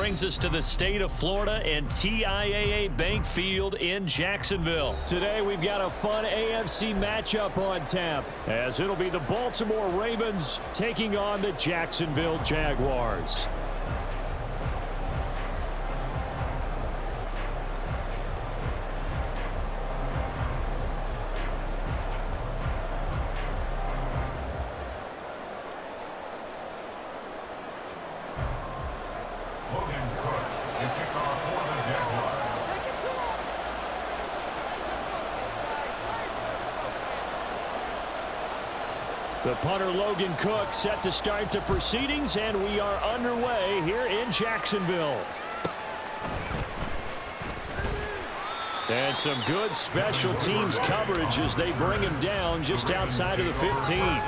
brings us to the state of Florida and TIAA Bank Field in Jacksonville. Today we've got a fun AFC matchup on tap, as it'll be the Baltimore Ravens taking on the Jacksonville Jaguars. The punter, Logan Cook, set to start the proceedings, and we are underway here in Jacksonville. And some good special teams coverage as they bring him down just outside of the 15.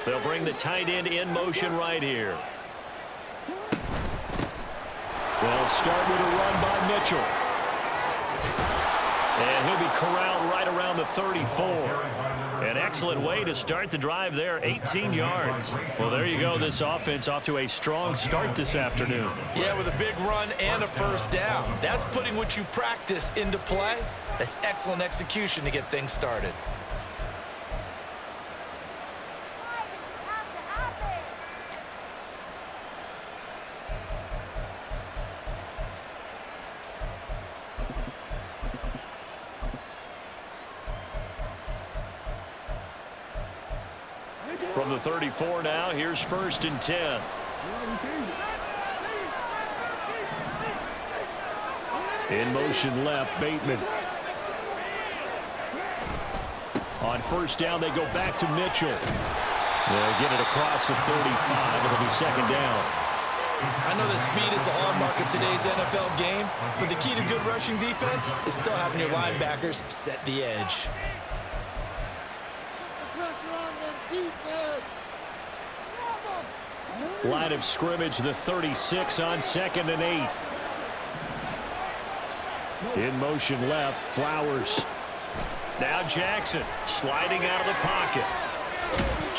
They'll bring the tight end in motion right here. They'll start with a run by Mitchell. And he'll be corralled right around the 34. An excellent way to start the drive there, 18 yards. Well, there you go. This offense off to a strong start this afternoon. Yeah, with a big run and a first down. That's putting what you practice into play. That's excellent execution to get things started. From the 34 now, here's 1st and 10. In motion left, Bateman. On 1st down, they go back to Mitchell. They'll get it across the 45. It'll be 2nd down. I know that speed is the hallmark of today's NFL game, but the key to good rushing defense is still having your linebackers set the edge. Line of scrimmage, the 36 on 2nd and 8. In motion left, Flowers. Now Jackson sliding out of the pocket.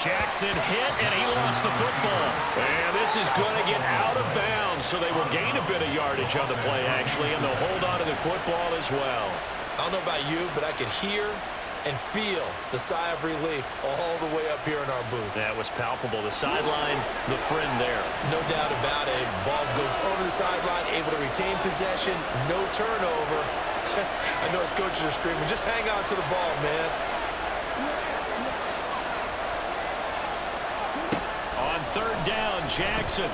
Jackson hit, and he lost the football. And this is going to get out of bounds, so they will gain a bit of yardage on the play, actually, and they'll hold on to the football as well. I don't know about you, but I could hear and feel the sigh of relief all the way up here in our booth. That was palpable. The sideline, the friend there. No doubt about it. Ball goes over the sideline, able to retain possession, no turnover. I know his coaches are screaming, just hang on to the ball, man. On 3rd down, Jackson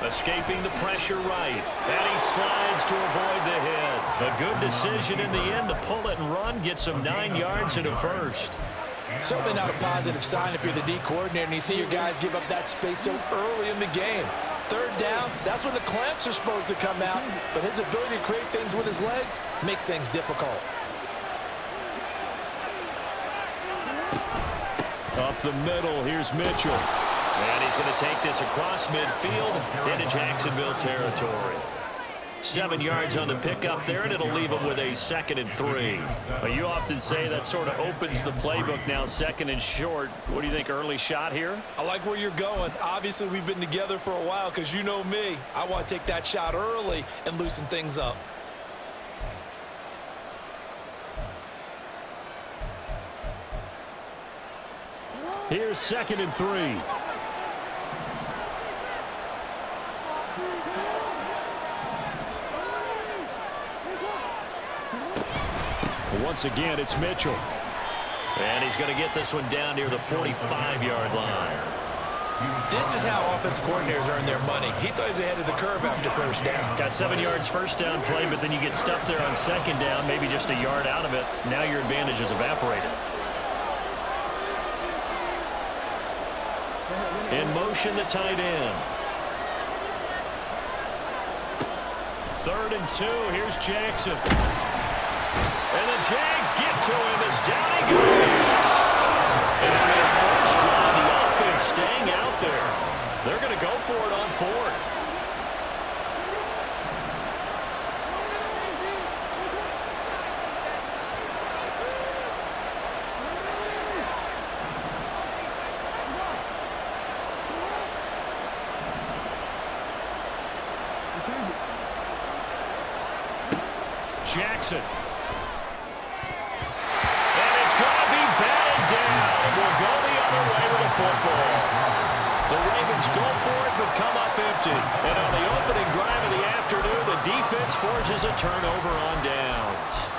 escaping the pressure right. And he slides to avoid the hit. A good decision in the end to pull it and run, gets him 9 yards and a first. Certainly not a positive sign if you're the D coordinator and you see your guys give up that space so early in the game. 3rd down, that's when the clamps are supposed to come out, but his ability to create things with his legs makes things difficult. Up the middle, here's Mitchell. And he's going to take this across midfield into Jacksonville territory. 7 yards on the pickup there, and it'll leave him with a 2nd and 3. But you often say that sort of opens the playbook now, 2nd and short. What do you think, early shot here? I like where you're going. Obviously, we've been together for a while because you know me. I want to take that shot early and loosen things up. Here's 2nd and 3. Once again, it's Mitchell. And he's going to get this one down near the 45-yard line. This is how offensive coordinators earn their money. He thought he was ahead of the curve after 1st down. Got 7 yards first down play, but then you get stuffed there on 2nd down, maybe just a yard out of it. Now your advantage is evaporated. In motion, the tight end. 3rd and 2. Here's Jackson. And the Jags get to him as down he goes. And the first drive, the offense staying out there. They're going to go for it on 4th. Jackson. And it's going to be batted down. And we'll go the other way with the football. The Ravens go for it but come up empty. And on the opening drive of the afternoon, the defense forces a turnover on downs.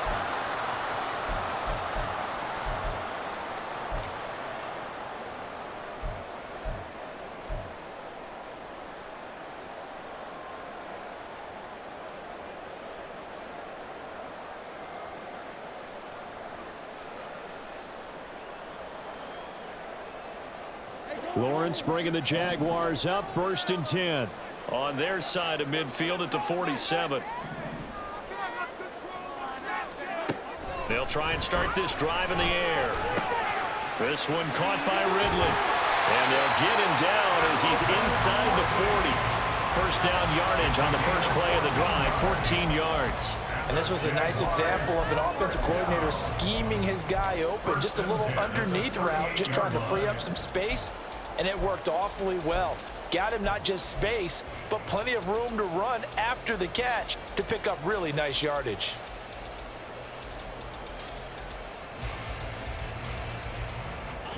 Lawrence bringing the Jaguars up, 1st and 10. On their side of midfield at the 47. They'll try and start this drive in the air. This one caught by Ridley. And they'll get him down as he's inside the 40. First down yardage on the first play of the drive, 14 yards. And this was a nice example of an offensive coordinator scheming his guy open. Just a little underneath route, just trying to free up some space. And it worked awfully well. Got him not just space, but plenty of room to run after the catch to pick up really nice yardage.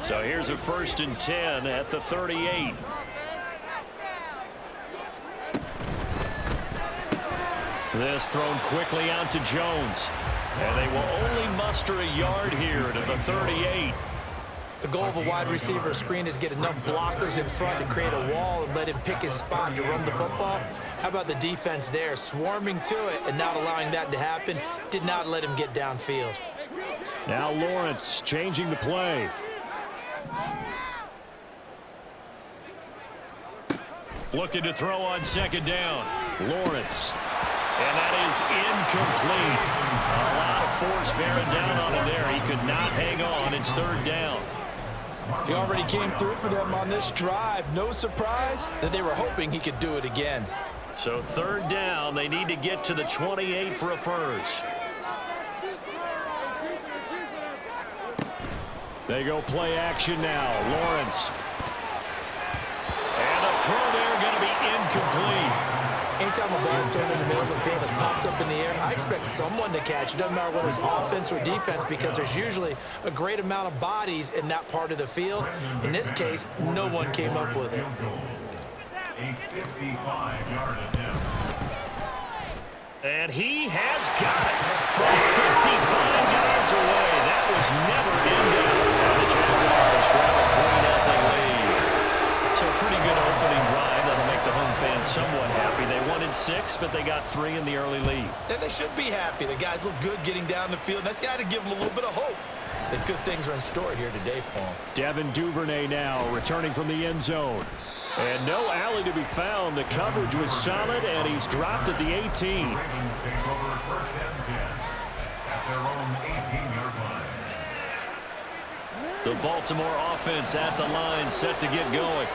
So here's a 1st and 10 at the 38. This thrown quickly out to Jones. And they will only muster a yard here to the 38. The goal of a wide receiver screen is get enough blockers in front to create a wall and let him pick his spot to run the football. How about the defense there, swarming to it and not allowing that to happen? Did not let him get downfield. Now Lawrence changing the play. Looking to throw on 2nd down. Lawrence. And that is incomplete. A lot of force bearing down on him there. He could not hang on. It's 3rd down. He already came through for them on this drive. No surprise that they were hoping he could do it again. So 3rd down, they need to get to the 28 for a first. They go play action now. Lawrence. And the throw there going to be incomplete. Anytime a ball is thrown in the middle of the field that's popped up in the air, I expect someone to catch. It doesn't matter whether it's offense or defense because there's usually a great amount of bodies in that part of the field. In this case, no one came up with it. And he has got it from 55 yards away. That was never in doubt. And the Jaguars grab a 3-0 lead. So a pretty good opening drive. That'll make the home fans somewhat happy. They wanted 6, but they got 3 in the early lead. And they should be happy. The guys look good getting down the field. That's got to give them a little bit of hope that good things are in store here today for them. Devin Duvernay now returning from the end zone. And no alley to be found. The coverage was solid, and he's dropped at the 18. The Baltimore offense at the line, set to get going.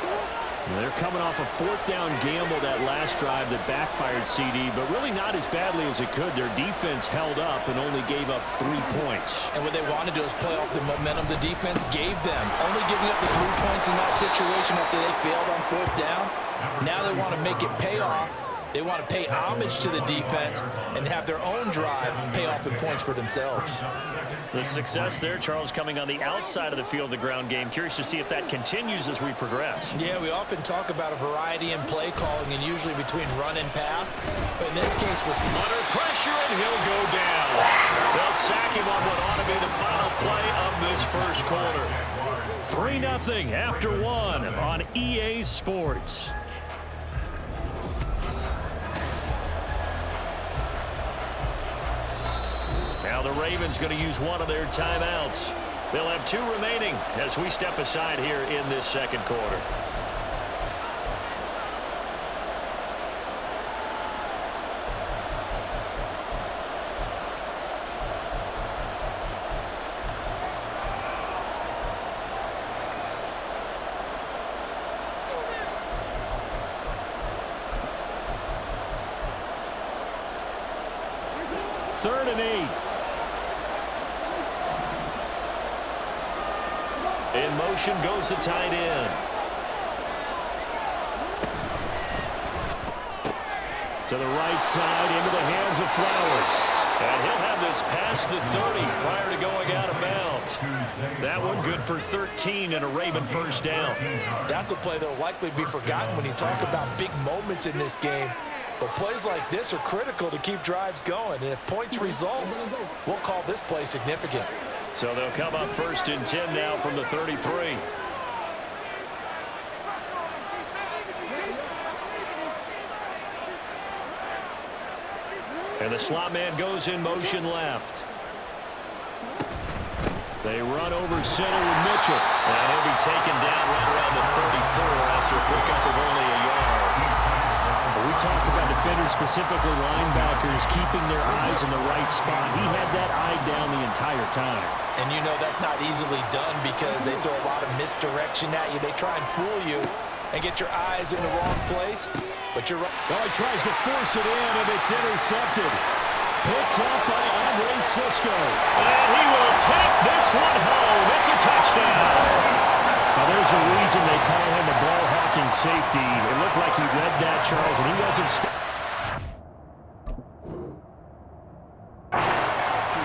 They're coming off a 4th down gamble that last drive that backfired CD, but really not as badly as it could. Their defense held up and only gave up 3 points. And what they want to do is play off the momentum the defense gave them. Only giving up the 3 points in that situation after they failed on 4th down. Now they want to make it pay off. They want to pay homage to the defense and have their own drive pay off in points for themselves. The success there, Charles, coming on the outside of the field, the ground game. Curious to see if that continues as we progress. Yeah, we often talk about a variety in play calling and usually between run and pass. But in this case, was under pressure, and he'll go down. They'll sack him on what ought to be the final play of this first quarter. 3-0 after 1 on EA Sports. Now the Ravens going to use one of their timeouts. They'll have 2 remaining as we step aside here in this second quarter. 3rd and 8. In motion goes the tight end. To the right side, into the hands of Flowers. And he'll have this past the 30 prior to going out of bounds. That one good for 13 and a Raven first down. That's a play that will likely be forgotten when you talk about big moments in this game. But plays like this are critical to keep drives going. And if points result, we'll call this play significant. So they'll come up 1st and 10 now from the 33. And the slot man goes in motion left. They run over center with Mitchell. And he'll be taken down right around the 34 after a pickup of only a yard. We talk about defenders, specifically linebackers, keeping their eyes in the right spot. He had that eye down the entire time. And you know that's not easily done because they throw a lot of misdirection at you. They try and fool you and get your eyes in the wrong place. But you're right. Well, he tries to force it in, and it's intercepted. Picked up by Andre Cisco. And he will take this one home. It's a touchdown. Now, there's a reason they call him a ball-hawking safety. It looked like he read that, Charles, and he wasn't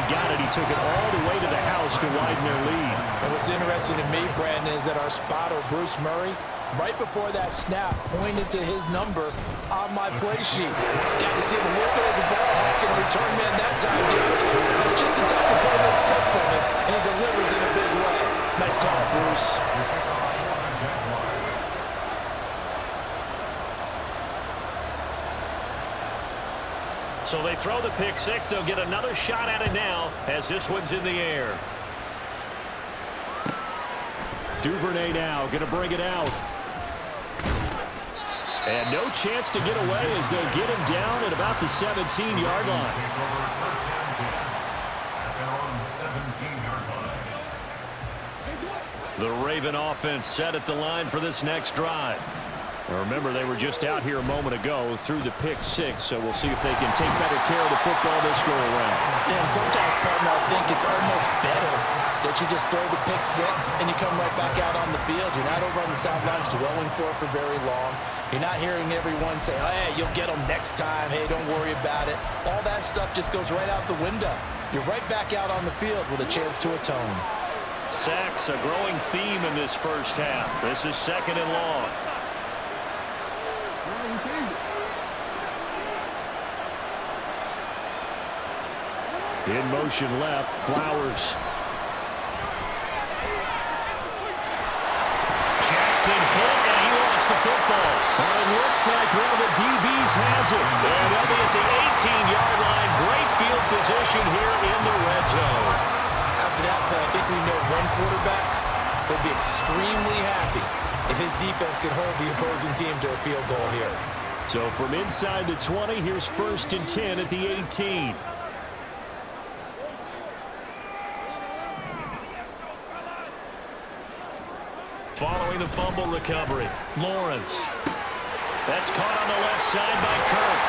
got it. He took it all the way to the house to widen their lead. And what's interesting to me, Brandon, is that our spotter, Bruce Murray, right before that snap, pointed to his number on my play sheet. Got to see him a little bit as a ball hawk and a return man that time. That's just the type of play to expect from him, and he delivers in a big way. Nice call, Bruce. So they throw the pick six. They'll get another shot at it now as this one's in the air. Duvernay now going to bring it out. And no chance to get away as they'll get him down at about the 17-yard line. The Raven offense set at the line for this next drive. Now remember, they were just out here a moment ago through the pick six, so we'll see if they can take better care of the football this go around. Yeah, and sometimes, partner, I think it's almost better that you just throw the pick six and you come right back out on the field. You're not over on the sidelines dwelling for it for very long. You're not hearing everyone say, hey, you'll get them next time. Hey, don't worry about it. All that stuff just goes right out the window. You're right back out on the field with a chance to atone. Sacks, a growing theme in this first half. This is 2nd and long. In motion left, Flowers. Jackson hit, and he lost the football. Well, it looks like one of the DBs has it. And they'll be at the 18-yard line. Great field position here in the red zone. After that play, I think we know one quarterback will be extremely happy if his defense can hold the opposing team to a field goal here. So from inside the 20, here's 1st and 10 at the 18. Following the fumble recovery, Lawrence. That's caught on the left side by Kirk.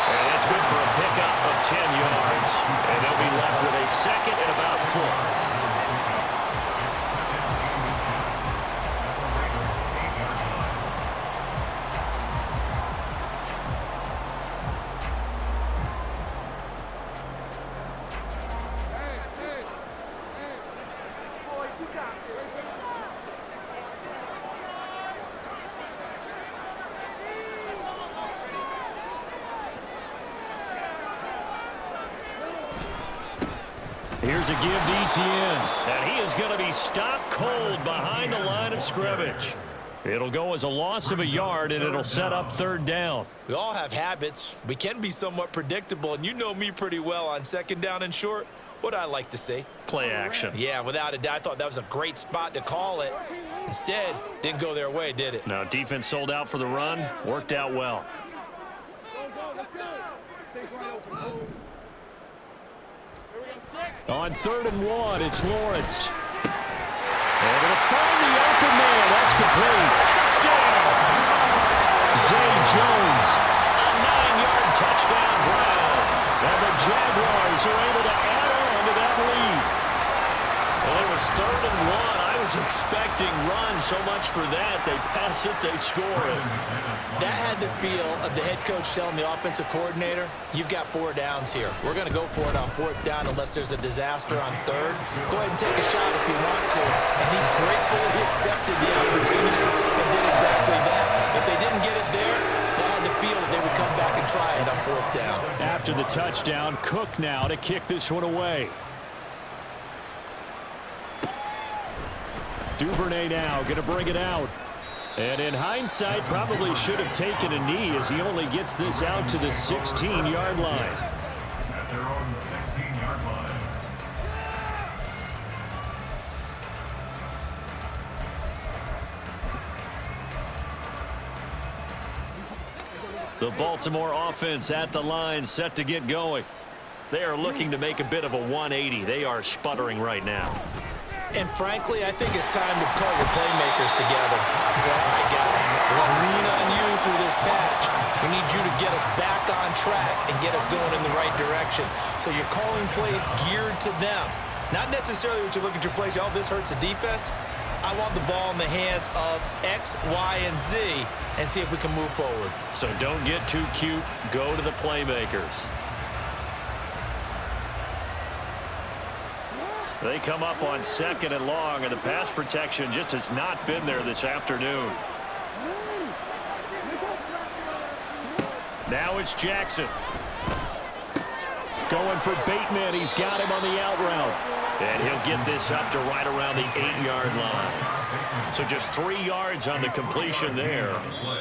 And that's good for a pickup of 10 yards. And they'll be left with a 2nd and about 4. Here's a give to Etienne. And he is going to be stopped cold behind the line of scrimmage. It'll go as a loss of a yard, and it'll set up 3rd down. We all have habits. We can be somewhat predictable, and you know me pretty well on 2nd down and short. What I like to see. Play action. Yeah, without a doubt, I thought that was a great spot to call it. Instead, didn't go their way, did it? Now, defense sold out for the run. Worked out well. On 3rd and 1, it's Lawrence. They're going to find the open man. That's complete. Touchdown! Zay Jones. A 9-yard touchdown ground. And the Jaguars 3rd and 1. I was expecting runs. So much for that. They pass it, they score it. That had the feel of the head coach telling the offensive coordinator, you've got 4 downs here. We're going to go for it on 4th down unless there's a disaster on 3rd. Go ahead and take a shot if you want to. And he gratefully accepted the opportunity and did exactly that. If they didn't get it there, they had the feel that they would come back and try it on 4th down. After the touchdown, Cook now to kick this one away. Duvernay now going to bring it out. And in hindsight, probably should have taken a knee as he only gets this out to the 16-yard line. At their own 16-yard line. The Baltimore offense at the line, set to get going. They are looking to make a bit of a 180. They are sputtering right now. And frankly, I think it's time to call your playmakers together and say, all right, guys, we're going to lean on you through this patch. We need you to get us back on track and get us going in the right direction. So you're calling plays geared to them. Not necessarily when you look at your plays, oh, this hurts the defense. I want the ball in the hands of X, Y, and Z and see if we can move forward. So don't get too cute. Go to the playmakers. They come up on 2nd and long, and the pass protection just has not been there this afternoon. Now it's Jackson. Going for Bateman. He's got him on the out route. And he'll get this up to right around the 8-yard line. So just 3 yards on the completion there.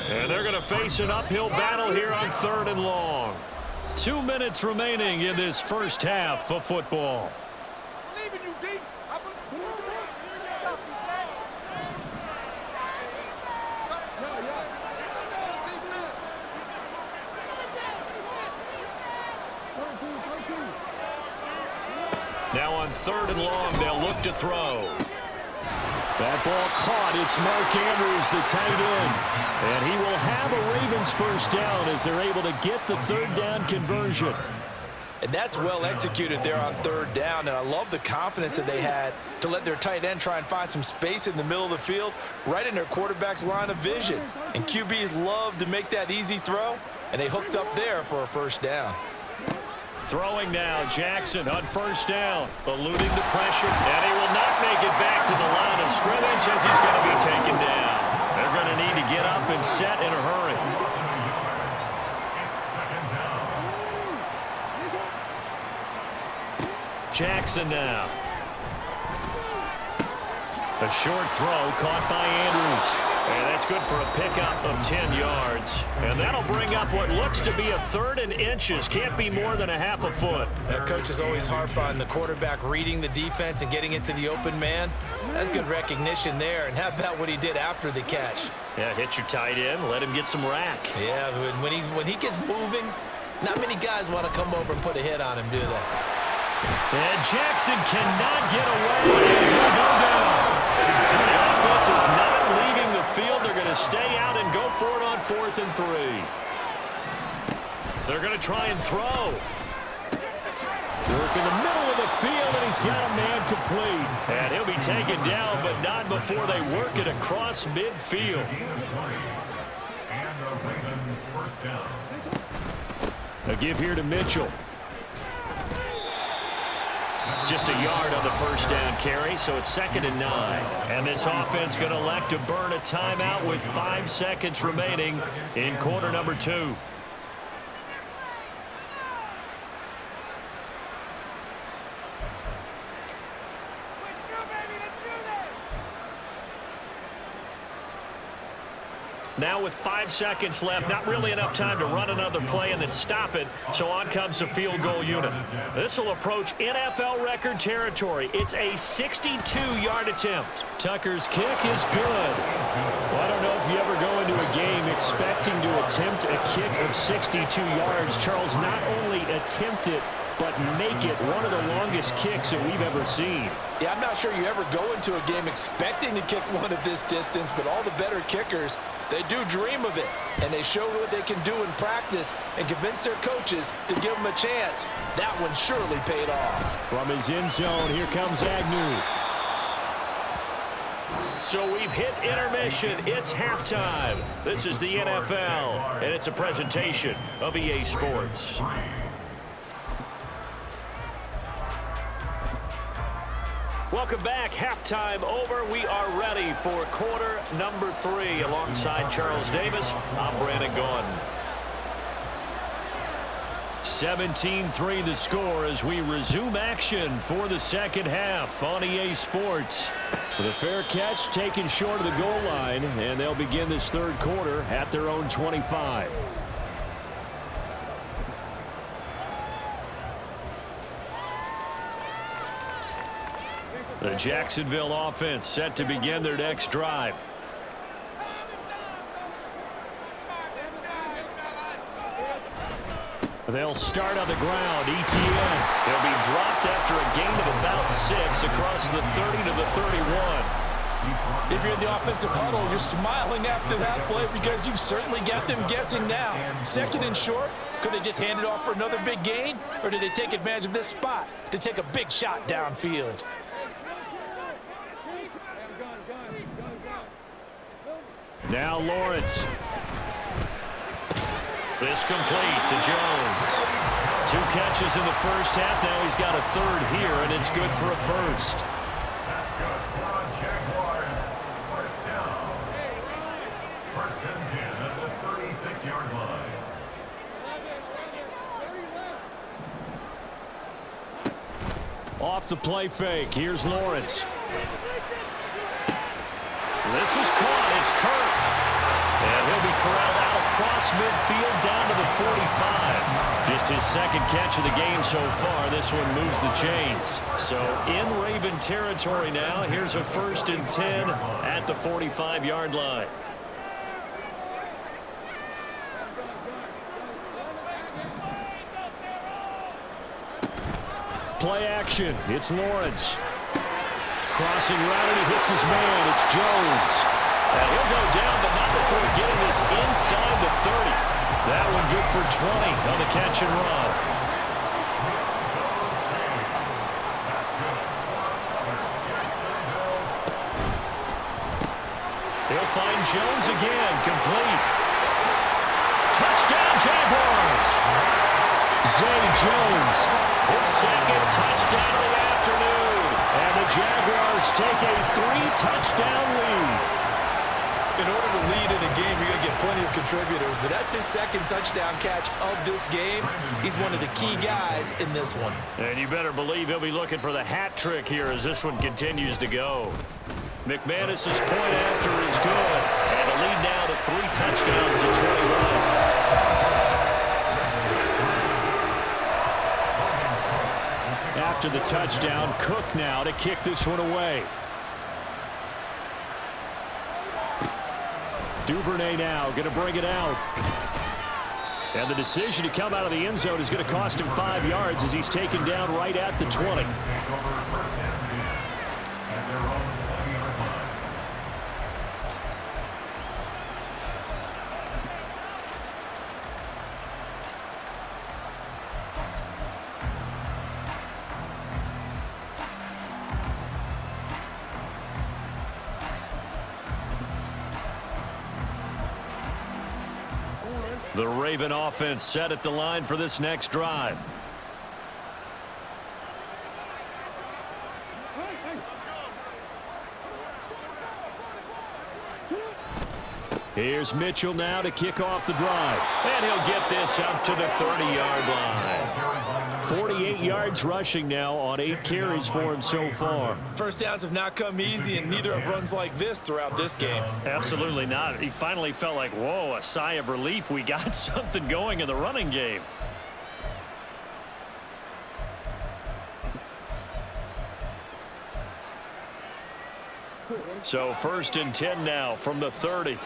And they're going to face an uphill battle here on 3rd and long. 2 minutes remaining in this first half of football. Now on 3rd and long, they'll look to throw. That ball caught. It's Mark Andrews, the tight end. And he will have a Ravens first down as they're able to get the 3rd down conversion. And that's well executed there on 3rd down. And I love the confidence that they had to let their tight end try and find some space in the middle of the field, right in their quarterback's line of vision. And QBs love to make that easy throw, and they hooked up there for a first down. Throwing now, Jackson on 1st down, eluding the pressure, and he will not make it back to the line of scrimmage as he's going to be taken down. They're going to need to get up and set in a hurry. Jackson now. A short throw caught by Andrews. And that's good for a pickup of 10 yards. And that'll bring up what looks to be a 3rd and inches. Can't be more than a half a foot. Coaches always harp on the quarterback reading the defense and getting into the open man. That's good recognition there. And how about what he did after the catch? Yeah, hit your tight end, let him get some rack. Yeah, when he gets moving, not many guys want to come over and put a hit on him, do they? And Jackson cannot get away. And he'll go down. The offense is not leaving the field. They're going to stay out and go for it on 4th and 3. They're going to try and throw. Work in the middle of the field, and he's got a man complete. And he'll be taken down, but not before they work it across midfield. A give here to Mitchell. Just a yard on the first down carry, so it's 2nd and 9. And this offense going to elect to burn a timeout with 5 seconds remaining in quarter number 2. Now with 5 seconds left, not really enough time to run another play and then stop it, so on comes the field goal unit. This will approach NFL record territory. It's a 62-yard attempt. Tucker's kick is good. Well, I don't know if you ever go into a game expecting to attempt a kick of 62 yards. Charles, not only attempt it, but make it one of the longest kicks that we've ever seen. Yeah, I'm not sure you ever go into a game expecting to kick one at this distance, but all the better kickers, they do dream of it, and they show what they can do in practice and convince their coaches to give them a chance. That one surely paid off. From his end zone, here comes Agnew. So we've hit intermission. It's halftime. This is the NFL, and it's a presentation of EA Sports. Welcome back. Halftime over. We are ready for quarter number 3. Alongside Charles Davis, I'm Brandon Gaudin. 17-3 the score as we resume action for the second half on EA Sports. With a fair catch taken short of the goal line, and they'll begin this third quarter at their own 25. The Jacksonville offense set to begin their next drive. They'll start on the ground. ETN. He'll be dropped after a gain of about 6 across the 30 to the 31. If you're in the offensive huddle, you're smiling after that play because you've certainly got them guessing now. Second and short, could they just hand it off for another big gain? Or did they take advantage of this spot to take a big shot downfield? Now Lawrence. This complete to Jones. 2 catches in the first half. Now he's got a third here, and it's good for a first. That's good for the Jaguars. First down. First and 10 at the 36-yard line. Off the play fake. Here's Lawrence. This is caught. It's Kirk. And he'll be corralled out across midfield down to the 45. Just his second catch of the game so far. This one moves the chains. So in Raven territory now. Here's a first and 10 at the 45-yard line. Play action. It's Lawrence. Crossing route, and he hits his man. It's Jones. And he'll go down, but not before getting this inside the 30. That one good for 20 on the catch and run. He'll find Jones again, complete. Touchdown, Jaguars! Zay Jones, his second touchdown of the afternoon. And the Jaguars take a 3-touchdown lead. In order to lead in a game, you're going to get plenty of contributors, but that's his second touchdown catch of this game. He's one of the key guys in this one. And you better believe he'll be looking for the hat trick here as this one continues to go. McManus's point after is good. And the lead now to 3 touchdowns at 21. After the touchdown, Cook now to kick this one away. Duvernay now going to bring it out. And the decision to come out of the end zone is going to cost him 5 yards as he's taken down right at the 20. The Raven offense set at the line for this next drive. Here's Mitchell now to kick off the drive. And he'll get this up to the 30-yard line. 48 yards rushing now on 8 carries for him so far. First downs have not come easy, and neither have runs like this throughout this game. Absolutely not. He finally felt like, whoa, a sigh of relief. We got something going in the running game. So first and 10 now from the 30.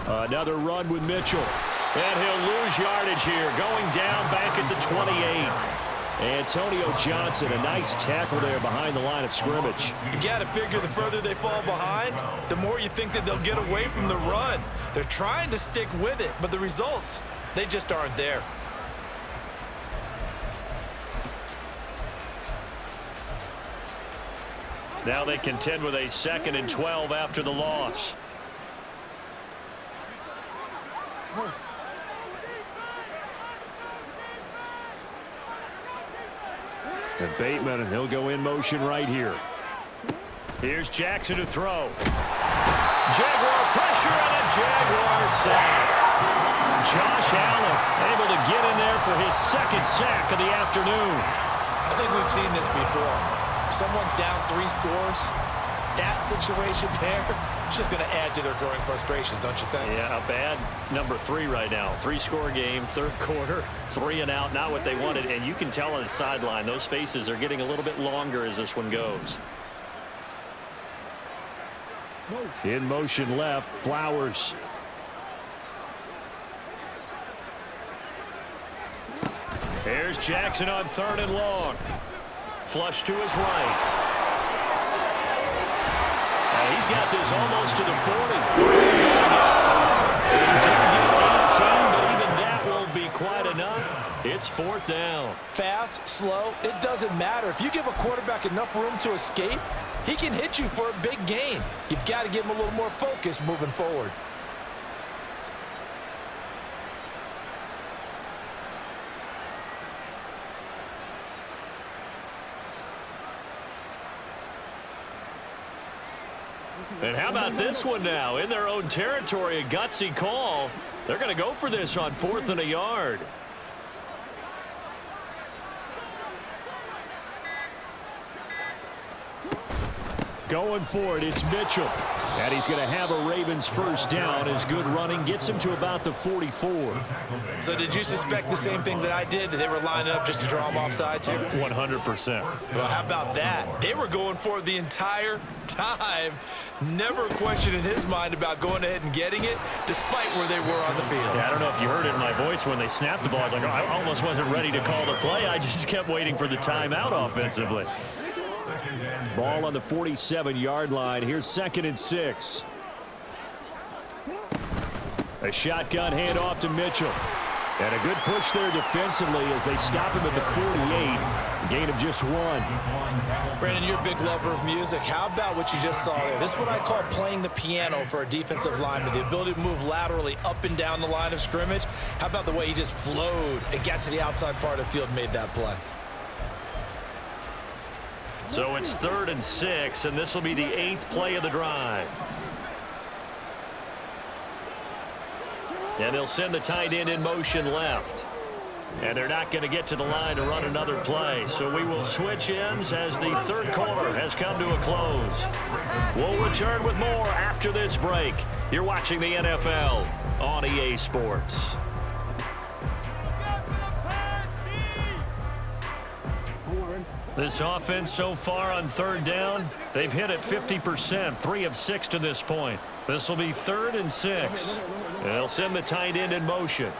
Another run with Mitchell. And he'll lose yardage here, going down back at the 28. Antonio Johnson, a nice tackle there behind the line of scrimmage. You've got to figure the further they fall behind, the more you think that they'll get away from the run. They're trying to stick with it, but the results, they just aren't there. Now they contend with a 2nd and 12 after the loss. And Bateman, and he'll go in motion right here. Here's Jackson to throw. Jaguar pressure and a Jaguar sack. Josh Allen able to get in there for his 2nd sack of the afternoon. I think we've seen this before. Someone's down 3 scores. That situation there, it's just going to add to their growing frustrations, don't you think? Yeah, a bad number 3 right now. 3-score game, 3rd quarter, 3 and out, not what they wanted. And you can tell on the sideline, those faces are getting a little bit longer as this one goes. In motion left, Flowers. Here's Jackson on 3rd and long. Flush to his right. He's got this almost to the 40. He did get 18, but even that won't be quite enough. It's 4th down. Fast, slow, it doesn't matter. If you give a quarterback enough room to escape, he can hit you for a big gain. You've got to give him a little more focus moving forward. And how about this one now? In their own territory, a gutsy call. They're going to go for this on 4th and a yard. Going for it, it's Mitchell. And he's going to have a Ravens 1st down. His good running gets him to about the 44. So did you suspect the same thing that I did, that they were lining up just to draw him off sides here? 100%. Well, how about that? They were going for it the entire time. Never a question in his mind about going ahead and getting it, despite where they were on the field. Yeah, I don't know if you heard it in my voice when they snapped the ball. I was like, oh, I almost wasn't ready to call the play. I just kept waiting for the timeout offensively. Ball on the 47-yard line. Here's 2nd and 6. A shotgun handoff to Mitchell. And a good push there defensively as they stop him at the 48. Gain of just 1. Brandon, you're a big lover of music. How about what you just saw there? This is what I call playing the piano for a defensive lineman. The ability to move laterally up and down the line of scrimmage. How about the way he just flowed and got to the outside part of the field and made that play? So it's 3rd and 6, and this will be the 8th play of the drive. And they'll send the tight end in motion left. And they're not going to get to the line to run another play. So we will switch ends as the 3rd quarter has come to a close. We'll return with more after this break. You're watching the NFL on EA Sports. This offense so far on 3rd down, they've hit it 50%, 3 of 6 to this point. This will be 3rd and 6. They'll send the tight end in motion.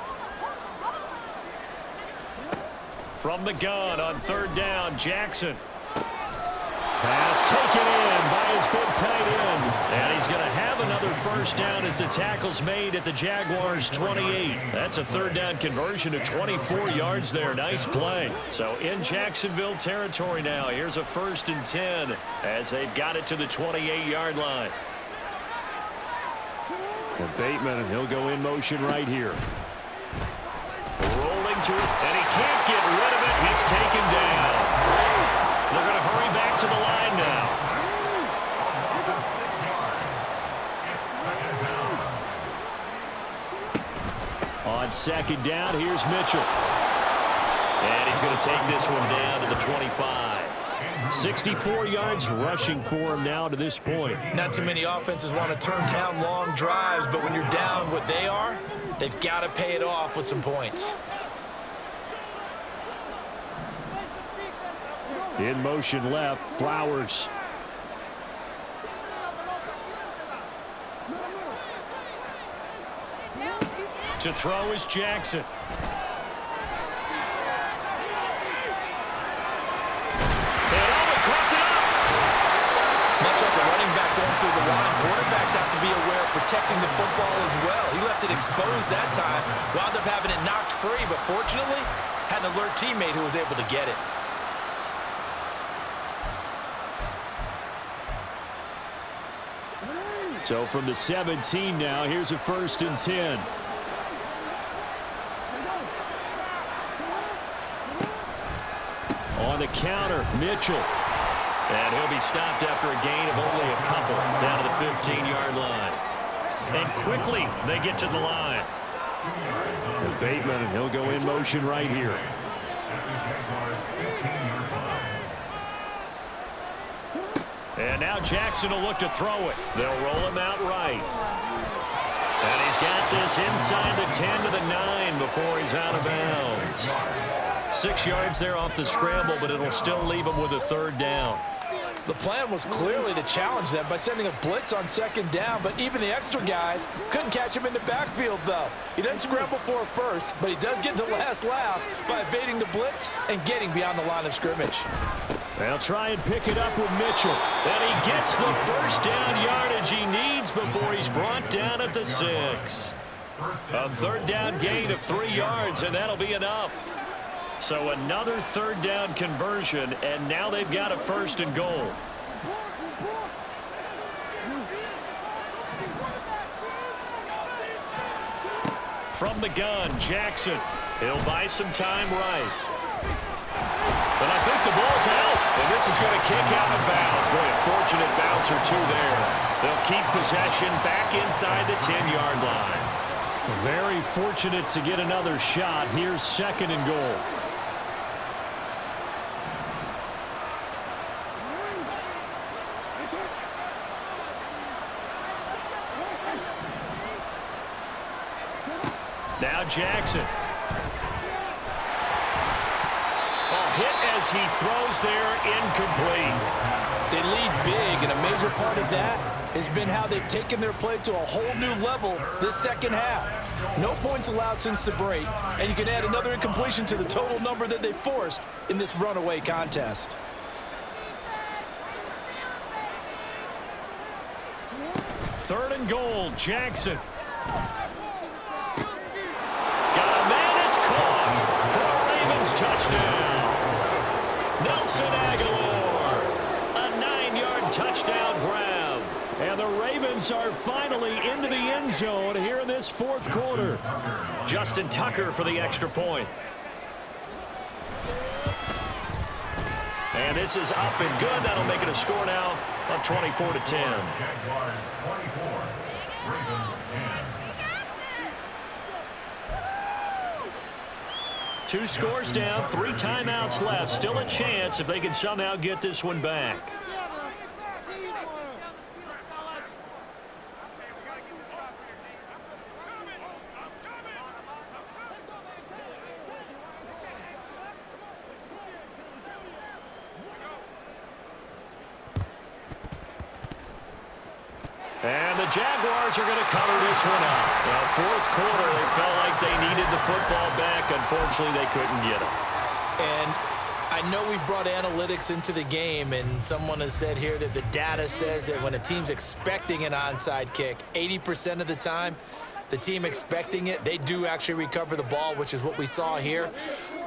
From the gun on 3rd down, Jackson. Pass taken in by his big tight end. And he's going to have another 1st down as the tackle's made at the Jaguars' 28. That's a 3rd down conversion to 24 yards there. Nice play. So in Jacksonville territory now. Here's a 1st and 10 as they've got it to the 28-yard line. And Bateman, and he'll go in motion right here. Rolling to it, and he can't get rid of it. He's taken down. They're going to hurry back to the line now. On 2nd down, here's Mitchell. And he's going to take this one down to the 25. 64 yards rushing for him now to this point. Not too many offenses want to turn down long drives, but when you're down what they are, they've got to pay it off with some points. In motion left, Flowers. To throw is Jackson. the line, quarterbacks have to be aware of protecting the football as well. He left it exposed that time, wound up having it knocked free, but fortunately, had an alert teammate who was able to get it. So from the 17 now, here's a 1st and 10. On the counter, Mitchell. And he'll be stopped after a gain of only a couple down to the 15-yard line. And quickly they get to the line. And Bateman, he'll go in motion right here. And now Jackson will look to throw it. They'll roll him out right. And he's got this inside the 10 to the 9 before he's out of bounds. 6 yards there off the scramble, but it'll still leave him with a 3rd down. The plan was clearly to challenge them by sending a blitz on 2nd down, but even the extra guys couldn't catch him in the backfield, though. He doesn't scramble for a first, but he does get the last laugh by evading the blitz and getting beyond the line of scrimmage. They'll try and pick it up with Mitchell. And he gets the 1st down yardage he needs before he's brought down at the 6. A 3rd down gain of 3 yards, and that'll be enough. So another 3rd down conversion, and now they've got a 1st and goal. From the gun, Jackson. He'll buy some time right. But I think the ball's out, and this is going to kick out of bounds. Boy, a fortunate bounce or two there. They'll keep possession back inside the 10-yard line. Very fortunate to get another shot. Here's 2nd and goal. Now Jackson. Hit as he throws there, incomplete. They lead big, and a major part of that has been how they've taken their play to a whole new level this 2nd half. No points allowed since the break, and you can add another incompletion to the total number that they forced in this runaway contest. Third and goal, Jackson. Got a man, it's caught for a Ravens touchdown. Nelson Aguilar, a 9-yard touchdown grab. And the Ravens are finally into the end zone here in this 4th quarter. Justin Tucker for the extra point. And this is up and good. That'll make it a score now of 24-10. Jaguars 24, Ravens 10. 2 scores down, 3 timeouts left. Still a chance if they can somehow get this one back. And the Jaguars are going to cover this one up. Well, 4th quarter, they felt like they needed the football back. Unfortunately, they couldn't get it. And I know we brought analytics into the game, and someone has said here that the data says that when a team's expecting an onside kick, 80% of the time, the team expecting it, they do actually recover the ball, which is what we saw here.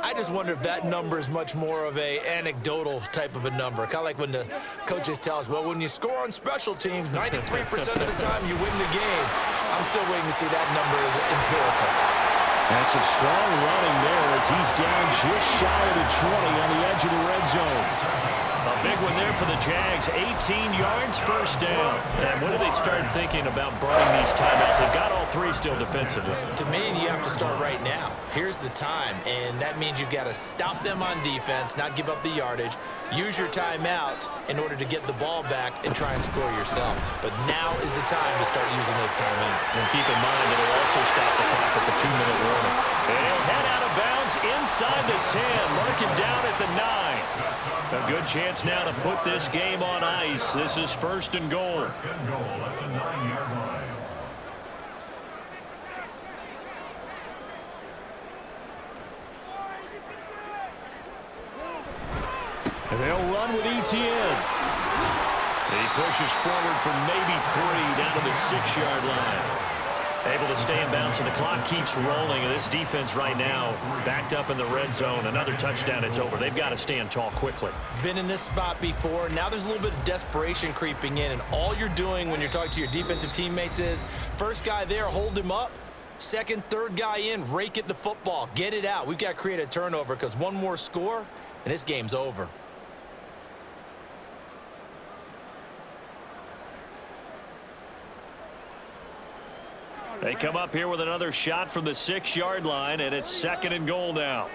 I just wonder if that number is much more of a anecdotal type of a number. Kind of like when the coaches tell us, well, when you score on special teams, 93% of the time you win the game. I'm still waiting to see that number as empirical. And some strong running there as he's down just shy of the 20 on the edge of the red zone. A big one there for the Jags. 18 yards, 1st down. And when do they start thinking about burning these timeouts? They've got all 3 still defensively. To me, you have to start right now. Here's the time, and that means you've got to stop them on defense, not give up the yardage, use your timeouts in order to get the ball back and try and score yourself. But now is the time to start using those timeouts. And keep in mind that it'll also stop the clock at the 2-minute warning. And he'll head out of bounds inside the 10, marking down at the 9. A good chance now to put this game on ice. This is 1st and goal. 1st and goal at the 9-yard line. And they'll run with ETN. He pushes forward for maybe 3 down to the 6-yard line. Able to stay in bounds, and the clock keeps rolling. And this defense right now backed up in the red zone. Another touchdown, it's over. They've got to stand tall quickly. Been in this spot before. Now there's a little bit of desperation creeping in, and all you're doing when you're talking to your defensive teammates is first guy there, hold him up. Second, third guy in, rake at the football. Get it out. We've got to create a turnover because one more score, and this game's over. They come up here with another shot from the 6-yard line, and it's 2nd and goal now.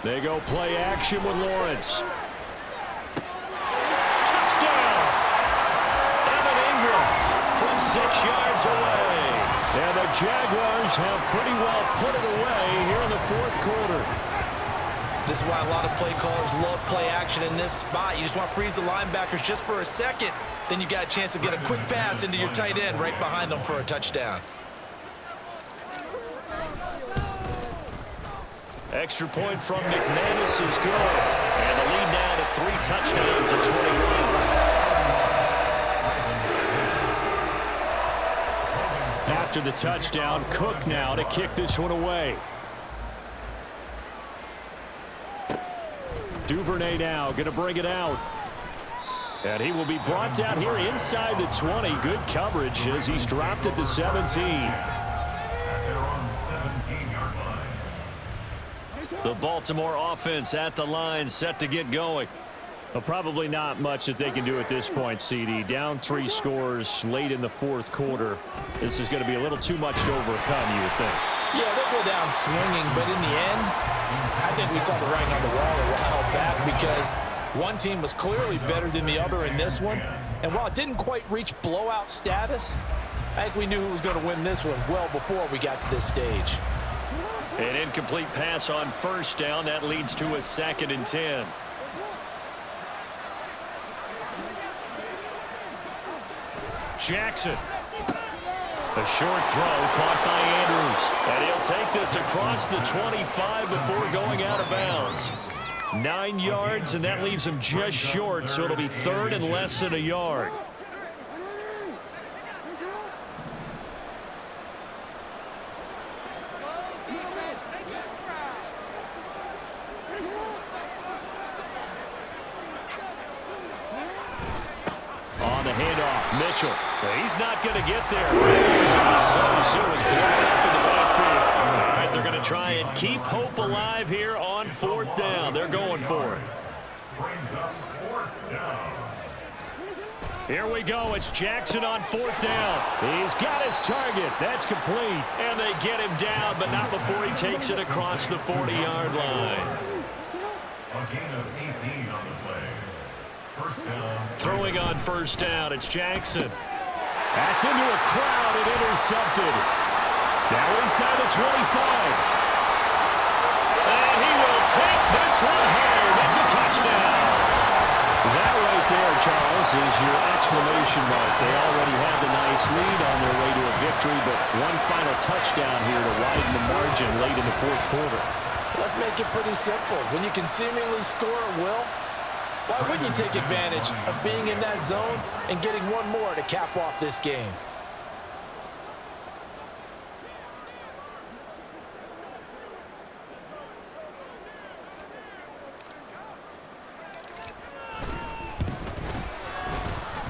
They go play action with Lawrence. Touchdown! Evan Ingram from 6 yards away. And the Jaguars have pretty well put it away here in the 4th quarter. This is why a lot of play callers love play action in this spot. You just want to freeze the linebackers just for a second. Then you got a chance to get a quick pass into your tight end right behind them for a touchdown. Extra point from McManus is good. And the lead now to 3 touchdowns at 21. After the touchdown, Cook now to kick this one away. Duvernay now going to bring it out. And he will be brought down here inside the 20. Good coverage as he's dropped at the 17. The Baltimore offense at the line, set to get going. Well, probably not much that they can do at this point, CD. Down 3 scores late in the 4th quarter. This is going to be a little too much to overcome, you would think. Yeah, they'll go down swinging, but in the end, I think we saw the writing on the wall a while back because one team was clearly better than the other in this one. And while it didn't quite reach blowout status, I think we knew who was going to win this one well before we got to this stage. An incomplete pass on 1st down. That leads to a 2nd and 10. Jackson. A short throw caught by Andrews. And he'll take this across the 25 before going out of bounds. 9 yards, and that leaves him just short, so it'll be 3rd and less than a yard. On the handoff, Mitchell. He's not going to get there. Close. It was blown up in the backfield. All right, they're going to try and keep hope alive here on 4th down. They're going for it. Here we go. It's Jackson on 4th down. He's got his target. That's complete. And they get him down, but not before he takes it across the 40-yard line. A gain of 18 on the play. First down. Throwing on 1st down, it's Jackson. That's into a crowd and intercepted. Now inside the 25. And he will take this one home. It's a touchdown. That right there, Charles, is your exclamation mark. They already had the nice lead on their way to a victory, but one final touchdown here to widen the margin late in the 4th quarter. Let's make it pretty simple. When you can seemingly score at will, why wouldn't you take advantage of being in that zone and getting one more to cap off this game?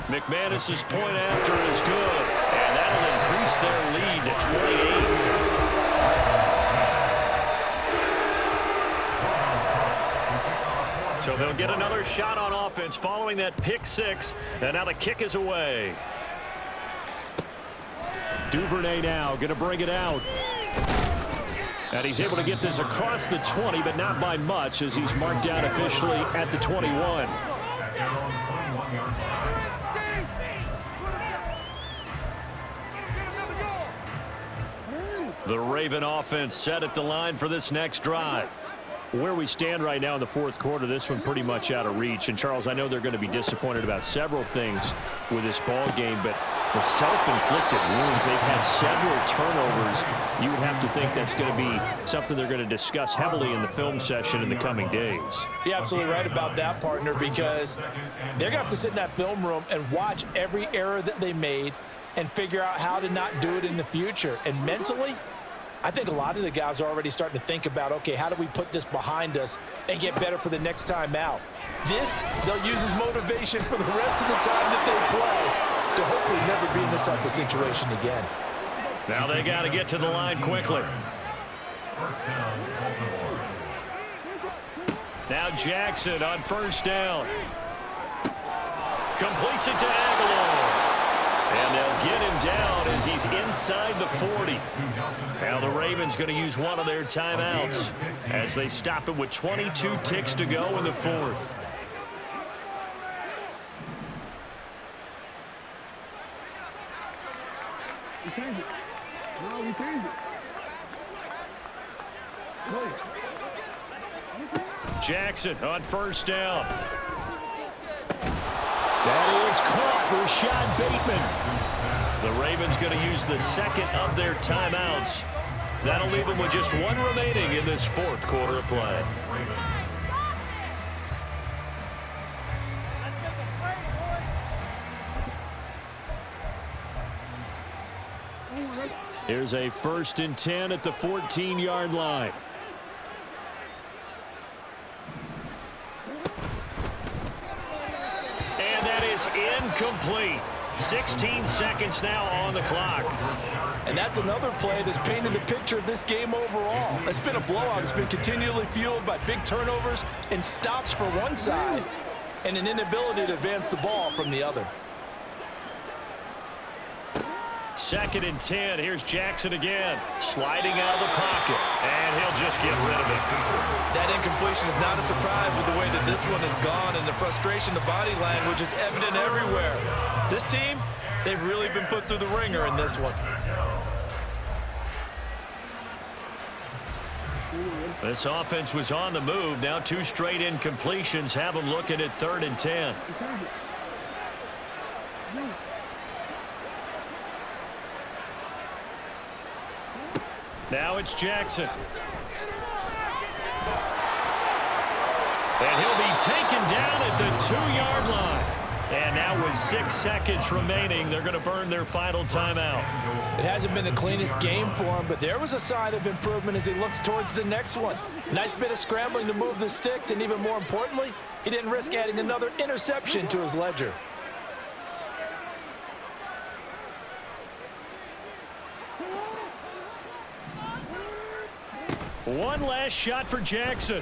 McManus's point after is good, and that'll increase their lead to 28. So they'll get another shot on offense following that pick 6, and now the kick is away. Duvernay now going to bring it out. And he's able to get this across the 20, but not by much as he's marked down officially at the 21. The Raven offense set at the line for this next drive. Where we stand right now in the 4th quarter, this one pretty much out of reach. And, Charles, I know they're going to be disappointed about several things with this ball game, but The self-inflicted wounds, they've had several turnovers. You would have to think that's going to be something they're going to discuss heavily in the film session in the coming days. You're absolutely right about that, partner, because they're going to have to sit in that film room and watch every error that they made and figure out how to not do it in the future. And mentally, I think a lot of the guys are already starting to think about, okay, how do we put this behind us and get better for the next time out? This, they'll use as motivation for the rest of the time that they play to hopefully never be in this type of situation again. Now they got to get to the line quickly. Now Jackson on first down. Completes it to Aguilar. And they'll get him down as he's inside the 40. Now the Ravens going to use one of their timeouts as they stop it with 22 ticks to go in the fourth. We changed it. No, we changed it. Jackson on first down. That is caught. Rashad Bateman. The Ravens going to use the second of their timeouts. That'll leave them with just one remaining in this fourth quarter of play. Here's a 1st and 10 at the 14-yard line. And that is incomplete. 16 seconds now on the clock. And that's another play that's painted the picture of this game overall. It's been a blowout. It's been continually fueled by big turnovers and stops for one side and an inability to advance the ball from the other. 2nd and 10. Here's Jackson again. Sliding out of the pocket. And he'll just get rid of it. That incompletion is not a surprise with the way that this one has gone, and the frustration, the body language is evident everywhere. This team, they've really been put through the ringer in this one. This offense was on the move. Now 2 straight incompletions have them looking at 3rd and 10. Now it's Jackson. And he'll be taken down at the 2-yard line. And now with 6 seconds remaining, they're going to burn their final timeout. It hasn't been the cleanest game for him, but there was a sign of improvement as he looks towards the next one. Nice bit of scrambling to move the sticks, and even more importantly, he didn't risk adding another interception to his ledger. One last shot for Jackson.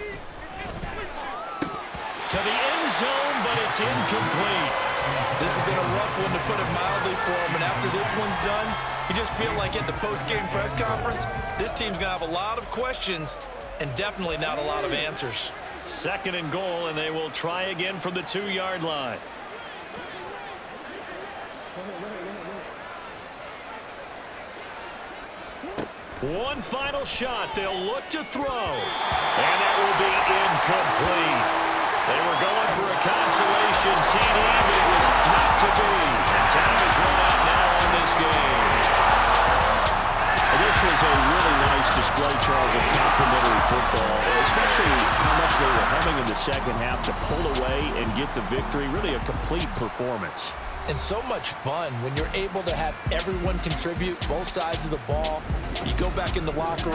To the end zone, but it's incomplete. This has been a rough one, to put it mildly, for him. And after this one's done, you just feel like at the post-game press conference, this team's going to have a lot of questions and definitely not a lot of answers. 2nd and goal, and they will try again from the 2-yard line. One final shot. They'll look to throw. And that will be incomplete. They were going for a consolation TD, but it was not to be. And time is run out now on this game. And this was a really nice display, Charles, of complimentary football, especially how much they were humming in the second half to pull away and get the victory. Really a complete performance. And so much fun when you're able to have everyone contribute, both sides of the ball. You go back in the locker room.